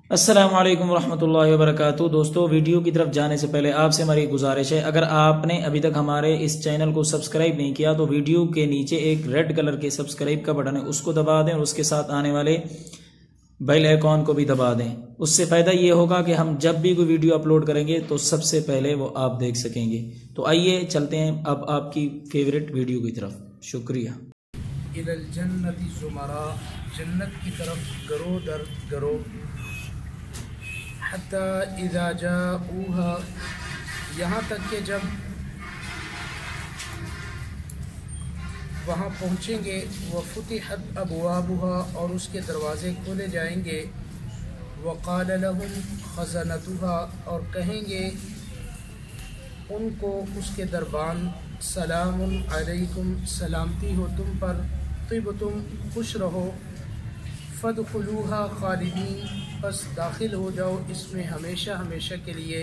السلام علیکم ورحمۃ اللہ وبرکاتہ۔ دوستو، ویڈیو کی طرف جانے سے پہلے آپ سے ہماری گزارش ہے، اگر آپ نے ابھی تک ہمارے اس چینل کو سبسکرائب نہیں کیا تو ویڈیو کے نیچے ایک ریڈ کلر کے سبسکرائب کا بٹن ہے، اس کو دبا دیں اور اس کے ساتھ آنے والے بیل آئیکن کو بھی دبا دیں۔ اس سے فائدہ یہ ہوگا کہ ہم جب بھی کوئی ویڈیو اپلوڈ کریں گے تو سب سے پہلے وہ آپ دیکھ سکیں گے۔ تو آئیے چلتے ہیں اب آپ کی فیورٹ ویڈیو کی طرف۔ شکریہ۔ الی الجنت زمرا، جنت کی طرف گرو در گرو، حتی اذا جاؤوها، یہاں تک کہ جب وہاں پہنچیں گے، وفتحت ابوابها، اور اس کے دروازے کھولے جائیں گے، وقال لهم خزنتها، اور کہیں گے ان کو اس کے دربان، سلام علیکم، سلامتی ہو تم پر، طبتم، خوش رہو، فادخلوها خالدین، پس داخل ہو جاؤ اس میں ہمیشہ ہمیشہ کے لیے،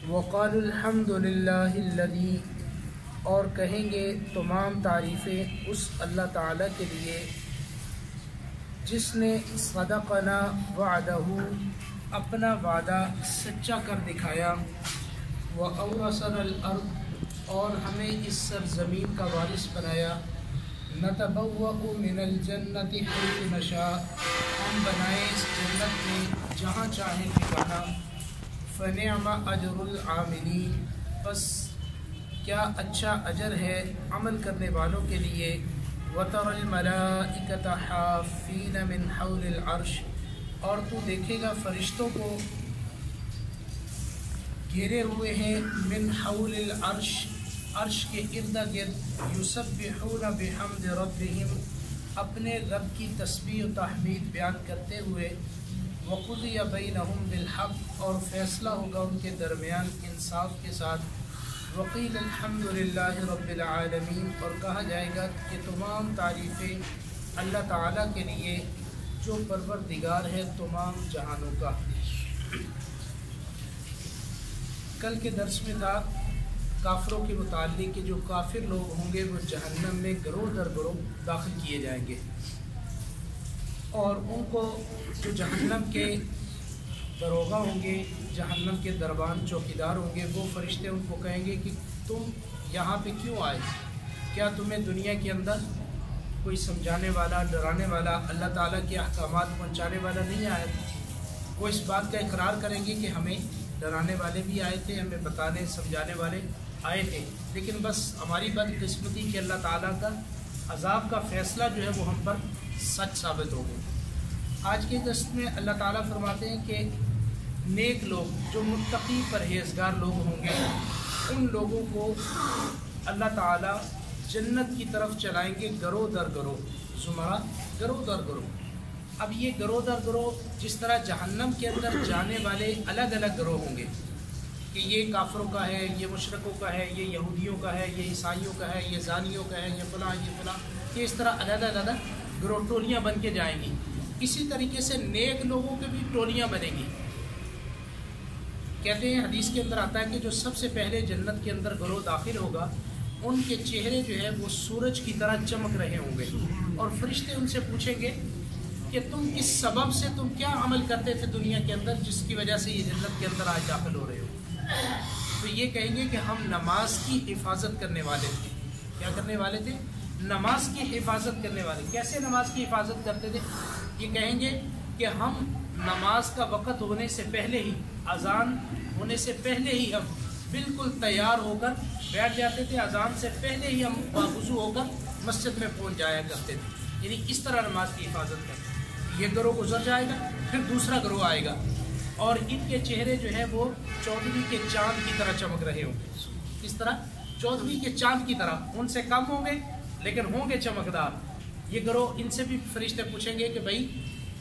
وقالوا الحمد للہ الذی، اور کہیں گے تمام تعریفیں اس اللہ تعالیٰ کے لیے جس نے صدقنا وعدہ، اپنا وعدہ سچا کر دکھایا، وأورثنا الارض، اور ہمیں اس سرزمین کا وارث بنایا، نتبوأ من الجنت حیث نشاء، ہم بنائیں اس جنت میں جہاں چاہیں ٹھکانہ، فنعم اجر العاملین، بس کیا اچھا اجر ہے عمل کرنے والوں کے لیے، وتری الملائکۃ حافین من حول العرش، اور تو دیکھے گا فرشتوں کو گھیرے ہوئے ہیں، من حول العرش، عرش کے ارد گرد، یسبحون بحمد ربہم، اپنے رب کی تسبیح و تحمید بیان کرتے ہوئے، وقضی بینہم بالحق، اور فیصلہ ہوگا ان کے درمیان انصاف کے ساتھ، وقیل الحمد للہ رب العالمین، اور کہا جائے گا کہ تمام تعریفیں اللہ تعالیٰ کے لیے جو پروردگار ہے تمام جہانوں کا۔ کل کے درس میں تھا کافروں کے متعلق کہ جو کافر لوگ ہوں گے وہ جہنم میں گروہ در گروہ داخل کیے جائیں گے، اور ان کو جو جہنم کے دروغہ ہوں گے، جہنم کے دربان چوکیدار ہوں گے، وہ فرشتے ان کو کہیں گے کہ تم یہاں پہ کیوں آئے؟ کیا تمہیں دنیا کے اندر کوئی سمجھانے والا، ڈرانے والا، اللہ تعالیٰ کے احکامات پہنچانے والا نہیں آیا؟ وہ اس بات کا اقرار کریں گے کہ ہمیں ڈرانے والے بھی آئے تھے، ہمیں بتانے سمجھانے والے آئے تھے، لیکن بس ہماری بدقسمتی کہ اللہ تعالیٰ کا عذاب کا فیصلہ جو ہے وہ ہم پر سچ ثابت ہو گیا۔ آج کے درس میں اللہ تعالیٰ فرماتے ہیں کہ نیک لوگ جو متقی پرہیزگار لوگ ہوں گے ان لوگوں کو اللہ تعالیٰ جنت کی طرف چلائیں گے گروہ در گروہ، زمرہ گروہ در گروہ۔ اب یہ گروہ در گروہ جس طرح جہنم کے اندر جانے والے الگ الگ گروہ ہوں گے کہ یہ کافروں کا ہے، یہ مشرکوں کا ہے، یہ یہودیوں کا ہے، یہ عیسائیوں کا ہے، یہ زانیوں کا ہے، یہ فلاں یہ فلاں، یہ اس طرح علیحدہ علیحدہ گروہ ٹولیاں بن کے جائیں گی۔ اسی طریقے سے نیک لوگوں کے بھی ٹولیاں بنیں گی۔ کہتے ہیں حدیث کے اندر آتا ہے کہ جو سب سے پہلے جنت کے اندر گروہ داخل ہوگا ان کے چہرے جو ہے وہ سورج کی طرح چمک رہے ہوں گے، اور فرشتے ان سے پوچھیں گے کہ تم اس سبب سے تم کیا عمل کرتے تھے دنیا کے اندر جس کی وجہ سے یہ جنت کے اندر آج داخل ہو رہے ہو؟ تو یہ کہیں گے کہ ہم نماز کی حفاظت کرنے والے تھے۔ کیا کرنے والے تھے؟ نماز کی حفاظت کرنے والے۔ کیسے نماز کی حفاظت کرتے تھے؟ یہ کہیں گے کہ ہم نماز کا وقت ہونے سے پہلے ہی، اذان ہونے سے پہلے ہی ہم بالکل تیار ہو کر بیٹھ جاتے تھے، اذان سے پہلے ہی ہم وضو ہو کر مسجد میں پہنچ جایا کرتے تھے، یعنی اس طرح نماز کی حفاظت کرتے۔ یہ گروہ گزر جائے گا، پھر دوسرا گروہ آئے گا، اور ان کے چہرے جو ہے وہ چودھویں کے چاند کی طرح چمک رہے ہوں گے۔ اس طرح چودھویں کے چاند کی طرح، ان سے کم ہوں گے لیکن ہوں گے چمکدار۔ یہ گروہ ان سے بھی فرشتے پوچھیں گے کہ بھائی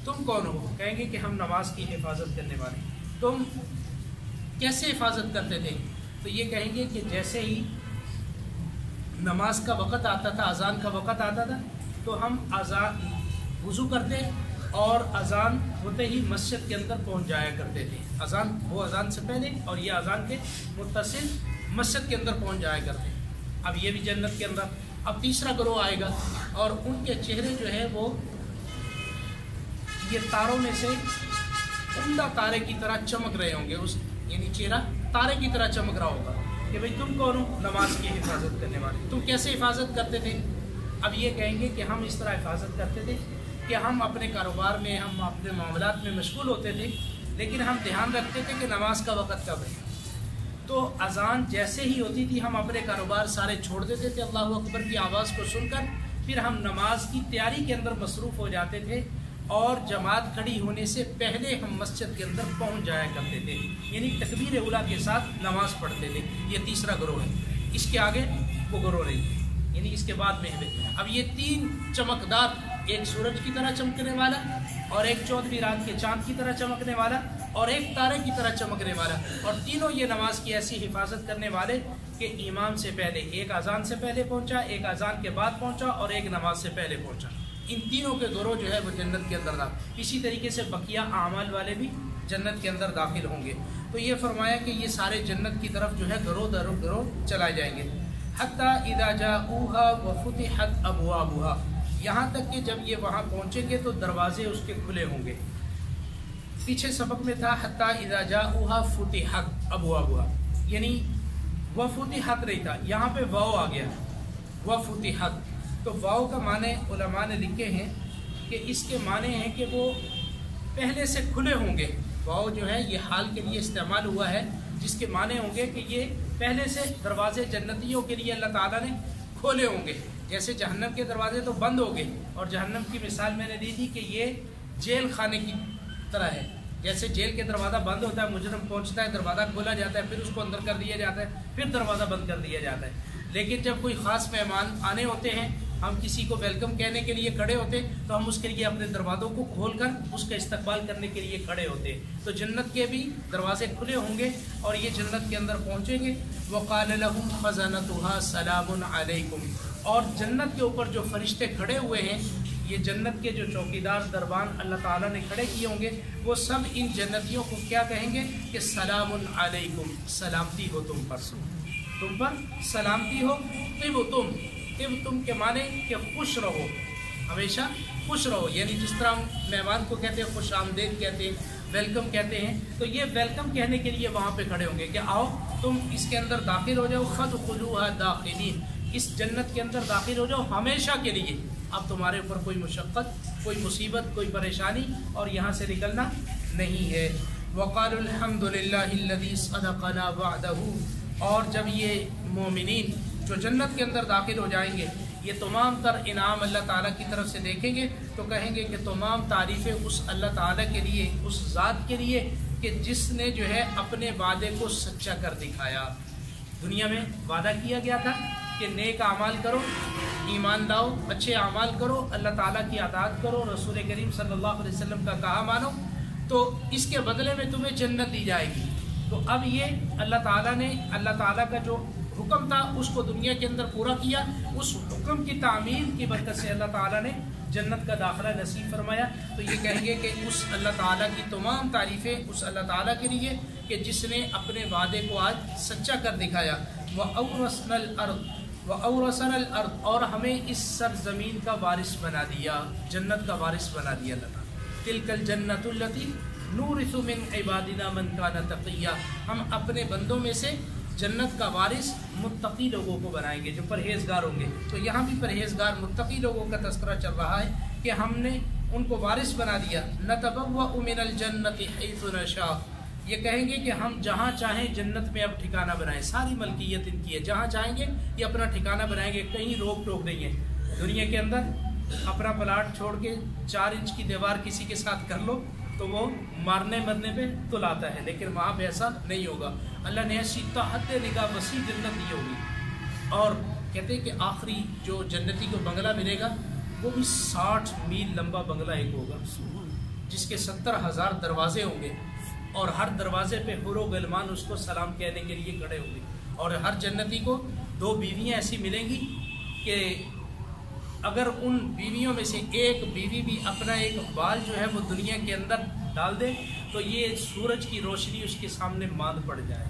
تم کون ہو؟ کہیں گے کہ ہم نماز کی حفاظت کرنے والے۔ تم کیسے حفاظت کرتے تھے؟ تو یہ کہیں گے کہ جیسے ہی نماز کا وقت آتا تھا، اذان کا وقت آتا تھا تو ہم اذان وضو کرتے اور اذان ہوتے ہی مسجد کے اندر پہنچ جایا کرتے تھے۔ اذان، وہ اذان سے پہلے اور یہ اذان کے متصل مسجد کے اندر پہنچ جایا کرتے۔ اب یہ بھی جنت کے اندر۔ اب تیسرا گروہ آئے گا اور ان کے چہرے جو ہے وہ یہ تاروں میں سے عمدہ تارے کی طرح چمک رہے ہوں گے، اس یعنی چہرہ تارے کی طرح چمک رہا ہوگا کہ بھئی تم کون ہو؟ نماز کی حفاظت کرنے والے۔ تم کیسے حفاظت کرتے تھے؟ اب یہ کہیں گے کہ ہم اس طرح حفاظت کرتے تھے کہ ہم اپنے کاروبار میں، ہم اپنے معاملات میں مشغول ہوتے تھے، لیکن ہم دھیان رکھتے تھے کہ نماز کا وقت کب ہے۔ تو اذان جیسے ہی ہوتی تھی ہم اپنے کاروبار سارے چھوڑ دیتے تھے، اللہ اکبر کی آواز کو سن کر پھر ہم نماز کی تیاری کے اندر مصروف ہو جاتے تھے، اور جماعت کھڑی ہونے سے پہلے ہم مسجد کے اندر پہنچ جایا کرتے تھے، یعنی تکبیر اولیٰ کے ساتھ نماز پڑھتے تھے۔ یہ تیسرا گروہ ہے، اس کے آگے وہ گروہ نہیں ہے، یعنی اس کے بعد میں ہے۔ اب یہ تین چمکدار، ایک سورج کی طرح چمکنے والا، اور ایک 14ویں رات کے چاند کی طرح چمکنے والا، اور ایک تارے کی طرح چمکنے والا، اور تینوں یہ نماز کی ایسی حفاظت کرنے والے کہ امام سے پہلے، ایک اذان سے پہلے پہنچا، ایک اذان کے بعد پہنچا، اور ایک نماز سے پہلے پہنچا۔ ان تینوں کے گروہ جو ہے وہ جنت کے اندر داخل۔ اسی طریقے سے بقیہ اعمال والے بھی جنت کے اندر داخل ہوں گے۔ تو یہ فرمایا کہ یہ سارے جنت کی طرف جو ہے گروہ در گروہ چلائے جائیں گے۔ حتی اذا جاؤها وفتحت ابوابها، یہاں تک کہ جب یہ وہاں پہنچیں گے تو دروازے اس کے کھلے ہوں گے۔ پیچھے سبق میں تھا حتی اذا جاؤها فتحت ابوابها، یعنی وفتحت نہیں تھا، یہاں پہ واو آ گیا وفتحت۔ تو واو کا معنی علماء نے لکھے ہیں کہ اس کے معنی ہیں کہ وہ پہلے سے کھلے ہوں گے۔ واو جو ہے یہ حال کے لیے استعمال ہوا ہے، جس کے معنی ہوں گے کہ یہ پہلے سے دروازے جنتیوں کے لیے اللہ تعالیٰ نے کھولے ہوں گے۔ جیسے جہنم کے دروازے تو بند ہو گئے، اور جہنم کی مثال میں نے دی تھی کہ یہ جیل خانے کی طرح ہے۔ جیسے جیل کے دروازہ بند ہوتا ہے، مجرم پہنچتا ہے، دروازہ کھولا جاتا ہے، پھر اس کو اندر کر دیا جاتا ہے، پھر دروازہ بند کر دیا جاتا ہے۔ لیکن جب کوئی خاص مہمان آنے ہوتے ہیں، ہم کسی کو ویلکم کہنے کے لیے کھڑے ہوتے ہیں، تو ہم اس کے لیے اپنے دروازوں کو کھول کر اس کا استقبال کرنے کے لیے کھڑے ہوتے ہیں۔ تو جنت کے بھی دروازے کھلے ہوں گے، اور یہ جنت کے اندر پہنچیں گے۔ وَقَالَ لَهُمْ خَزَنَتُهَا سَلَامٌ عَلَيْكُمْ، اور جنت کے اوپر جو فرشتے کھڑے ہوئے ہیں، یہ جنت کے جو چوکیدار دربان اللہ تعالیٰ نے کھڑے کیے ہوں گے، وہ سب ان جنتیوں کو کیا کہیں گے کہ سلام علیکم، سلامتی ہو تم پر، تم پر سلامتی ہو۔ تم کے معنی کہ خوش رہو، ہمیشہ خوش رہو، یعنی جس طرح ہم مہمان کو کہتے ہیں خوش آمدید کہتے ہیں، ویلکم کہتے ہیں، تو یہ ویلکم کہنے کے لیے وہاں پہ کھڑے ہوں گے کہ آؤ تم اس کے اندر داخل ہو جاؤ، فادخلوها داخلین، اس جنت کے اندر داخل ہو جاؤ ہمیشہ کے لیے۔ اب تمہارے اوپر کوئی مشقت، کوئی مصیبت، کوئی پریشانی اور یہاں سے نکلنا نہیں ہے۔ وقالوا الحمد للہ الذی صدقنا وعدہ، اور جب یہ مومنین جو جنت کے اندر داخل ہو جائیں گے، یہ تمام تر انعام اللہ تعالیٰ کی طرف سے دیکھیں گے تو کہیں گے کہ تمام تعریفیں اس اللہ تعالیٰ کے لیے، اس ذات کے لیے کہ جس نے جو ہے اپنے وعدے کو سچا کر دکھایا۔ دنیا میں وعدہ کیا گیا تھا کہ نیک اعمال کرو، ایمان لاؤ، اچھے اعمال کرو، اللہ تعالیٰ کی اطاعت کرو، رسول کریم صلی اللہ علیہ وسلم کا کہا مانو، تو اس کے بدلے میں تمہیں جنت دی جائے گی۔ تو اب یہ اللہ تعالیٰ نے، اللہ تعالیٰ کا جو حکم تھا اس کو دنیا کے اندر پورا کیا، اس حکم کی تعمیل کی برکت سے اللہ تعالیٰ نے جنت کا داخلہ نصیب فرمایا۔ تو یہ کہیں گے کہ اس اللہ تعالیٰ کی تمام تعریفیں اس اللہ تعالیٰ کے لیے کہ جس نے اپنے وعدے کو آج سچا کر دکھایا۔ وَأَوْرَثْنَا الْأَرْضَ، اور ہمیں اس سرزمین کا وارث بنا دیا، جنت کا وارث بنا دیا اللہ تعالیٰ۔ تِلْكَ الْجَنَّةُ الَّتِي نُورِثُ مِنْ عِبَادِنَا مَنْ كَانَ تَقِيًّا، ہم اپنے بندوں میں سے جنت کا وارث متقی لوگوں کو بنائیں گے جو پرہیزگار ہوں گے۔ تو یہاں بھی پرہیزگار متقی لوگوں کا تذکرہ چل رہا ہے کہ ہم نے ان کو وارث بنا دیا۔ نَتَبَوَّأُ مِنَ الْجَنَّةِ حَيْثُ نَشَاءُ، یہ کہیں گے کہ ہم جہاں چاہیں جنت میں اب ٹھکانہ بنائیں، ساری ملکیت ان کی ہے، جہاں چاہیں گے یہ اپنا ٹھکانہ بنائیں گے، کہیں روک ٹوک نہیں ہے۔ دنیا کے اندر اپنا پلاٹ چھوڑ کے 4 انچ کی دیوار کسی کے ساتھ کر لو تو وہ مارنے مرنے پہ تل آتا ہے، لیکن وہاں پہ ایسا نہیں ہوگا۔ اللہ نے ایسی تحت نگاہ وسیع جنت دی ہوگی، اور کہتے ہیں کہ آخری جو جنتی کو بنگلہ ملے گا وہ بھی 60 میل لمبا بنگلہ ایک ہوگا، جس کے 70,000 دروازے ہوں گے، اور ہر دروازے پہ حور و غلمان اس کو سلام کہنے کے لیے کھڑے ہوں گے، اور ہر جنتی کو 2 بیویاں ایسی ملیں گی کہ اگر ان بیویوں میں سے ایک بیوی بھی اپنا ایک بال جو ہے وہ دنیا کے اندر ڈال دے تو یہ سورج کی روشنی اس کے سامنے ماند پڑ جائے۔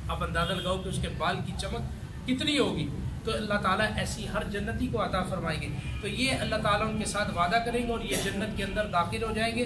آپ اندازہ لگاؤ کہ اس کے بال کی چمک کتنی ہوگی۔ تو اللہ تعالیٰ ایسی ہر جنتی کو عطا فرمائیں گے۔ تو یہ اللہ تعالیٰ ان کے ساتھ وعدہ کریں گے اور یہ جنت کے اندر داخل ہو جائیں گے۔